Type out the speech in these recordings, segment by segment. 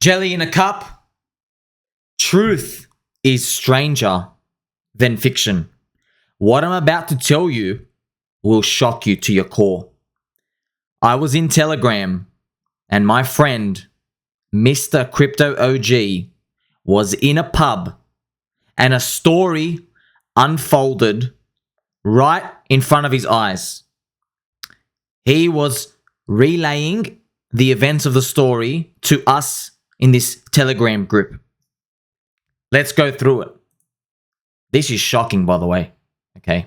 Jelly in a cup. Truth is stranger than fiction. What I'm about to tell you will shock you to your core. I was in Telegram and my friend, Mr. Crypto OG, was in a pub and a story unfolded right in front of his eyes. He was relaying the events of the story to us in this Telegram group. Let's go through it. This is shocking, by the way. Okay.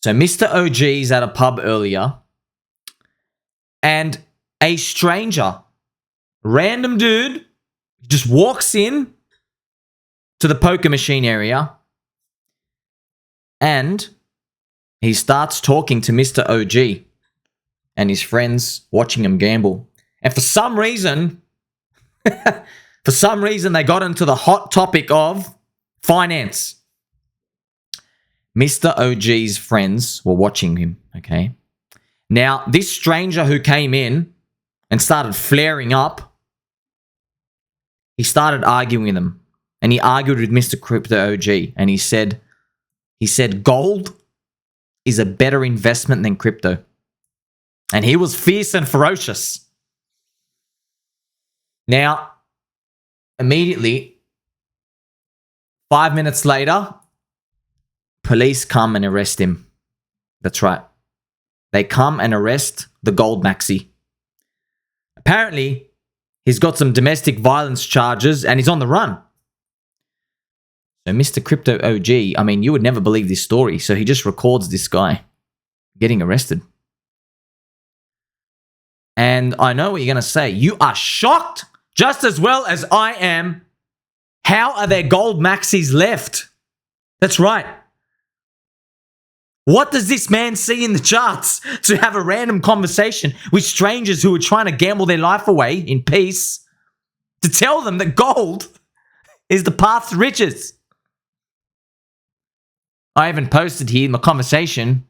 So Mr. OG is at a pub earlier and a stranger, random dude, just walks in to the poker machine area and he starts talking to Mr. OG and his friends watching him gamble. And for some reason, they got into the hot topic of finance. Mr. OG's friends were watching him, okay? Now, this stranger who came in and started flaring up, he started arguing with them. And he argued with Mr. Crypto OG. And he said gold is a better investment than crypto. And he was fierce and ferocious. Now, immediately, 5 minutes later, police come and arrest him. That's right. They come and arrest the gold Maxi. Apparently, he's got some domestic violence charges and he's on the run. So Mr. Crypto OG, I mean, you would never believe this story. So he just records this guy getting arrested. And I know what you're going to say. You are shocked just as well as I am. How are there gold Maxis left? That's right. What does this man see in the charts to have a random conversation with strangers who are trying to gamble their life away in peace to tell them that gold is the path to riches? I even posted here my conversation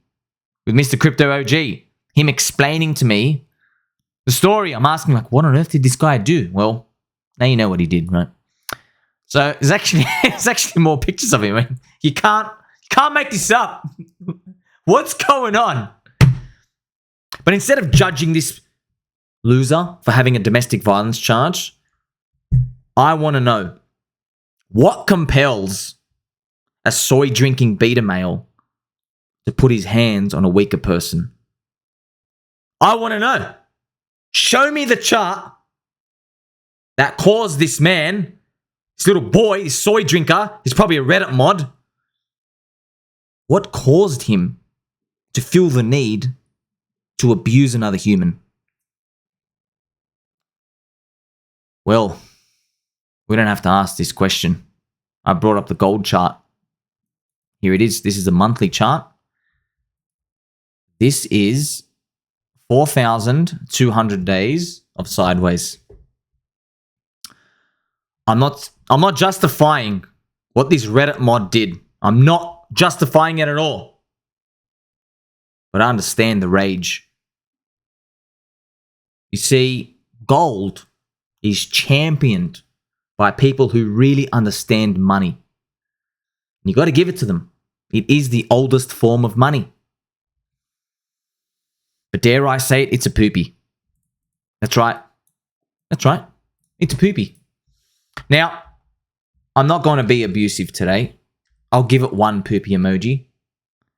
with Mr. Crypto OG, him explaining to me the story. I'm asking, like, what on earth did this guy do? Well, now you know what he did, right? So there's actually more pictures of him. You can't make this up. What's going on? But instead of judging this loser for having a domestic violence charge, I want to know what compels a soy-drinking beta male to put his hands on a weaker person. I want to know. Show me the chart that caused this man, this little boy, this soy drinker, he's probably a Reddit mod. What caused him to feel the need to abuse another human? Well, we don't have to ask this question. I brought up the gold chart. Here it is. This is a monthly chart. This is 4,200 days of sideways. I'm not justifying what this Reddit mod did. I'm not justifying it at all. But I understand the rage. You see, gold is championed by people who really understand money. You got to give it to them. It is the oldest form of money. But dare I say it, it's a poopy. That's right. That's right. It's a poopy. Now, I'm not going to be abusive today. I'll give it one poopy emoji.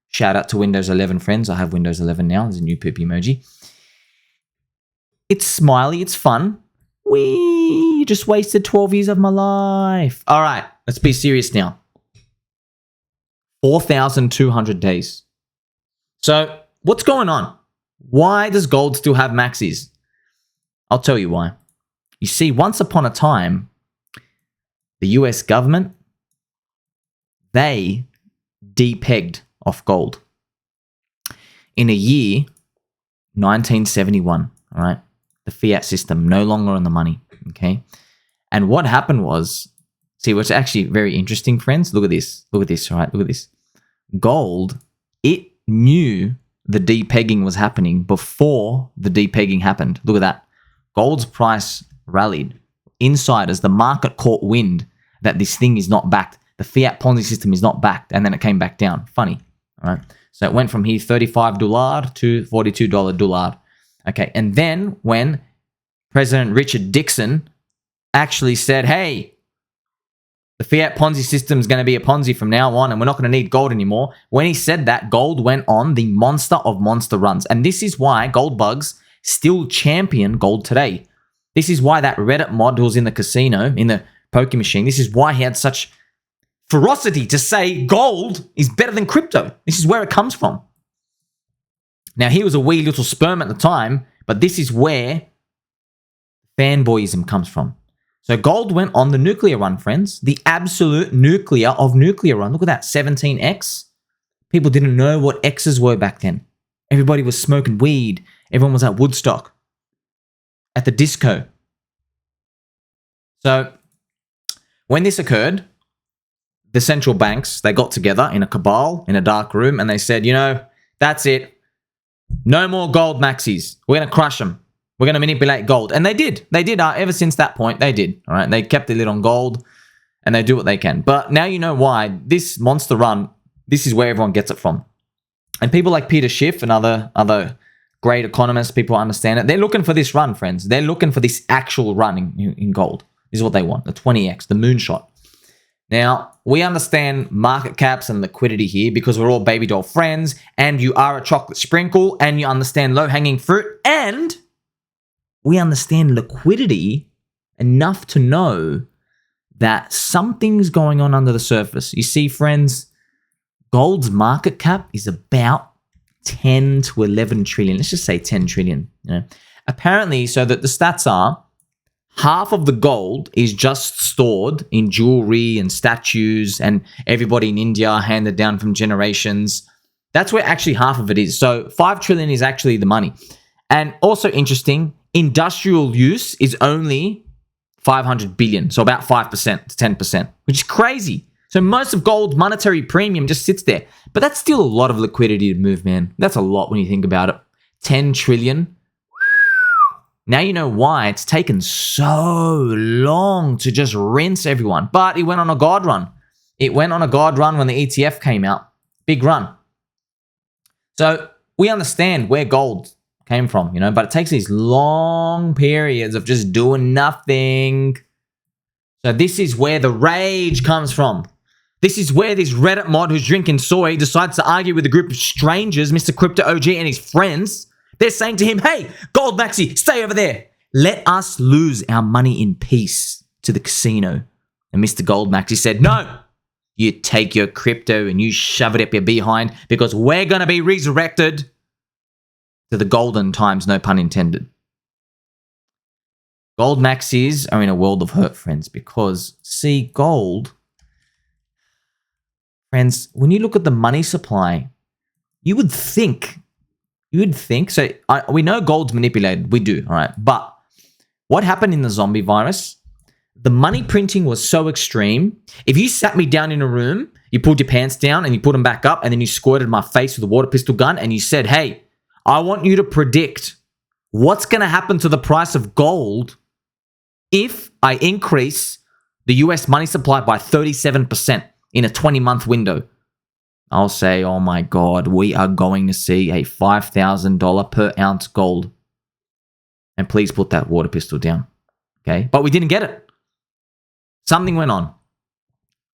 Shout out to Windows 11 friends. I have Windows 11 now. There's a new poopy emoji. It's smiley. It's fun. You just wasted 12 years of my life. All right, let's be serious now. 4,200 days. So what's going on? Why does gold still have maxis? I'll tell you why. You see, once upon a time, the US government, they depegged off gold. In a year, 1971, all right? The fiat system, no longer on the money, okay? And what happened was, see, what's actually very interesting, friends? Look at this, all right? Look at this. Gold, it knew the depegging was happening before the depegging happened. Look at that. Gold's price rallied insiders, the market caught wind that this thing is not backed. The fiat Ponzi system is not backed, and then it came back down. Funny, all right? So it went from here $35 to $42. Okay, and then when President Richard Nixon actually said, hey, the fiat Ponzi system is going to be a Ponzi from now on, and we're not going to need gold anymore. When he said that, gold went on the monster of monster runs. And this is why gold bugs still champion gold today. This is why that Reddit mod who was in the casino, in the poker machine, this is why he had such ferocity to say gold is better than crypto. This is where it comes from. Now, he was a wee little sperm at the time, but this is where fanboyism comes from. So gold went on the nuclear run, friends. The absolute nuclear of nuclear run. Look at that, 17x. People didn't know what X's were back then. Everybody was smoking weed. Everyone was at Woodstock, at the disco. So when this occurred, the central banks, they got together in a cabal, in a dark room, and they said, you know, that's it. No more gold Maxis. We're going to crush them. We're going to manipulate gold. And they did. They did. Ever since that point, they did. All right. They kept the lid on gold and they do what they can. But now you know why this monster run, this is where everyone gets it from. And people like Peter Schiff and other great economists, people understand it. They're looking for this run, friends. They're looking for this actual run in gold. This is what they want. The 20x, the moonshot. Now, we understand market caps and liquidity here because we're all baby doll friends and you are a chocolate sprinkle and you understand low-hanging fruit and we understand liquidity enough to know that something's going on under the surface. You see, friends, gold's market cap is about 10 to 11 trillion. Let's just say 10 trillion. You know? Apparently, so that the stats are, half of the gold is just stored in jewelry and statues and everybody in India handed down from generations. That's where actually half of it is. So 5 trillion is actually the money. And also interesting, industrial use is only 500 billion. So about 5% to 10%, which is crazy. So most of gold's monetary premium just sits there. But that's still a lot of liquidity to move, man. That's a lot when you think about it. 10 trillion. Now you know why it's taken so long to just rinse everyone. But it went on a god run. It went on a god run when the ETF came out. Big run. So we understand where gold came from, you know, but it takes these long periods of just doing nothing. So this is where the rage comes from. This is where this Reddit mod who's drinking soy decides to argue with a group of strangers, Mr. Crypto OG and his friends. They're saying to him, hey, Gold Maxi, stay over there. Let us lose our money in peace to the casino. And Mr. Gold Maxi said, no, you take your crypto and you shove it up your behind because we're going to be resurrected to the golden times, no pun intended. Gold Maxis are in a world of hurt, friends, because, see, gold, friends, when you look at the money supply, you would think, so we know gold's manipulated, we do, all right, but what happened in the zombie virus? The money printing was so extreme. If you sat me down in a room, you pulled your pants down and you put them back up and then you squirted my face with a water pistol gun and you said, hey, I want you to predict what's going to happen to the price of gold if I increase the US money supply by 37% in a 20-month window. I'll say, oh my God, we are going to see a $5,000 per ounce gold. And please put that water pistol down. Okay? But we didn't get it. Something went on.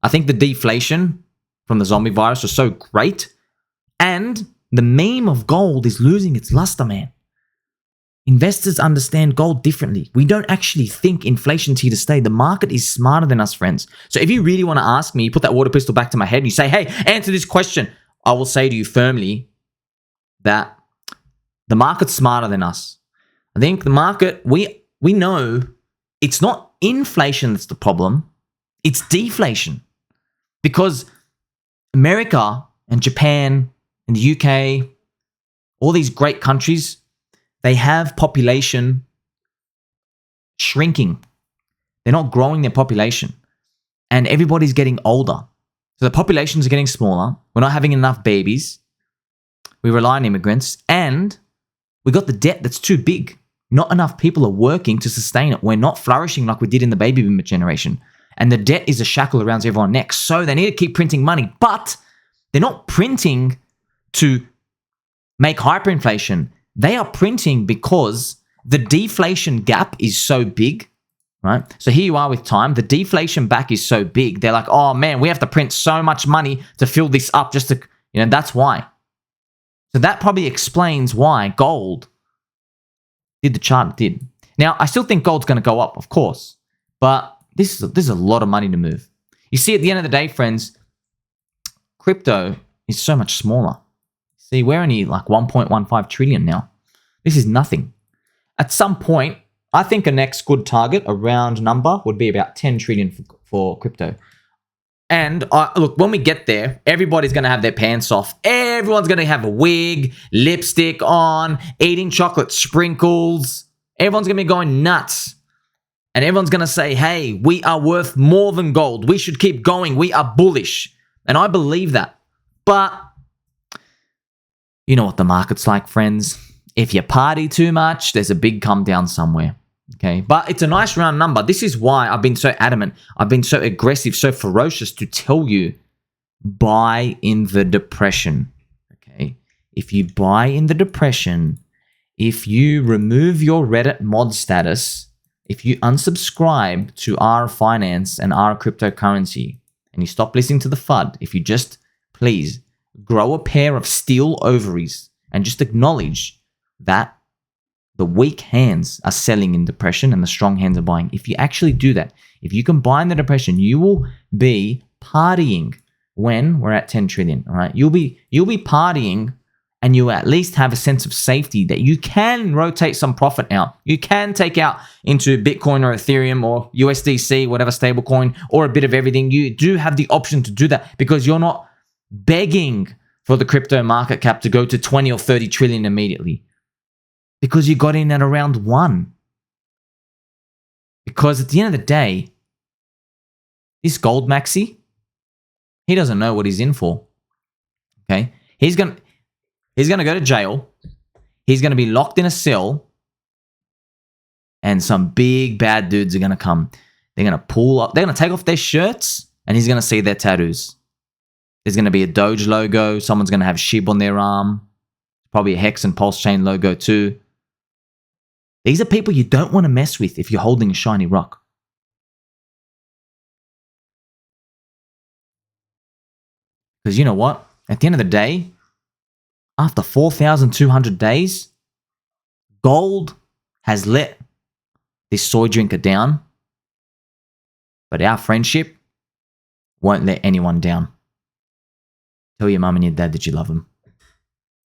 I think the deflation from the zombie virus was so great. And the meme of gold is losing its luster, man. Investors understand gold differently. We don't actually think inflation's here to stay. The market is smarter than us, friends. So if you really want to ask me, you put that water pistol back to my head and you say, hey, answer this question. I will say to you firmly that the market's smarter than us. I think the market, we know it's not inflation that's the problem. It's deflation. Because America and Japan and the UK, all these great countries, they have population shrinking. They're not growing their population. And everybody's getting older. So the populations are getting smaller. We're not having enough babies. We rely on immigrants. And we got the debt that's too big. not enough people are working to sustain it. We're not flourishing like we did in the baby boomer generation. And the debt is a shackle around everyone's neck. So they need to keep printing money. But they're not printing to make hyperinflation. They are printing because the deflation gap is so big, right? So here you are with time. The deflation back is so big. They're like, oh man, we have to print so much money to fill this up just to, that's why. So that probably explains why gold did the chart it did. Now, I still think gold's going to go up, of course, but this is a lot of money to move. You see, at the end of the day, friends, crypto is so much smaller. See, we're only like 1.15 trillion now. This is nothing. At some point, I think a next good target, a round number, would be about 10 trillion for crypto. And look, when we get there, everybody's going to have their pants off. Everyone's going to have a wig, lipstick on, eating chocolate sprinkles. Everyone's going to be going nuts. And everyone's going to say, hey, we are worth more than gold. We should keep going. We are bullish. And I believe that. But you know what the market's like, friends. If you party too much, there's a big come down somewhere. Okay, but it's a nice round number. This is why I've been so adamant. I've been so aggressive, so ferocious to tell you, buy in the depression. Okay, if you buy in the depression, if you remove your Reddit mod status, if you unsubscribe to our finance and our cryptocurrency, and you stop listening to the FUD, if you just, please, grow a pair of steel ovaries and just acknowledge that the weak hands are selling in depression and the strong hands are buying. If you actually do that, if you combine the depression, you will be partying when we're at 10 trillion, all right? You'll be partying and you at least have a sense of safety that you can rotate some profit out. You can take out into Bitcoin or Ethereum or USDC, whatever stable coin, or a bit of everything. You do have the option to do that because you're not begging for the crypto market cap to go to 20 or 30 trillion immediately. Because you got in at around 1. Because at the end of the day, this gold Maxi, he doesn't know what he's in for. Okay? He's gonna go to jail. He's gonna be locked in a cell. And some big bad dudes are gonna come. They're gonna pull up, they're gonna take off their shirts, and he's gonna see their tattoos. There's gonna be a Doge logo, someone's gonna have SHIB on their arm, probably a Hex and Pulse Chain logo too. These are people you don't want to mess with if you're holding a shiny rock. Because you know what? At the end of the day, after 4,200 days, gold has let this soy drinker down. But our friendship won't let anyone down. Tell your mum and your dad that you love them.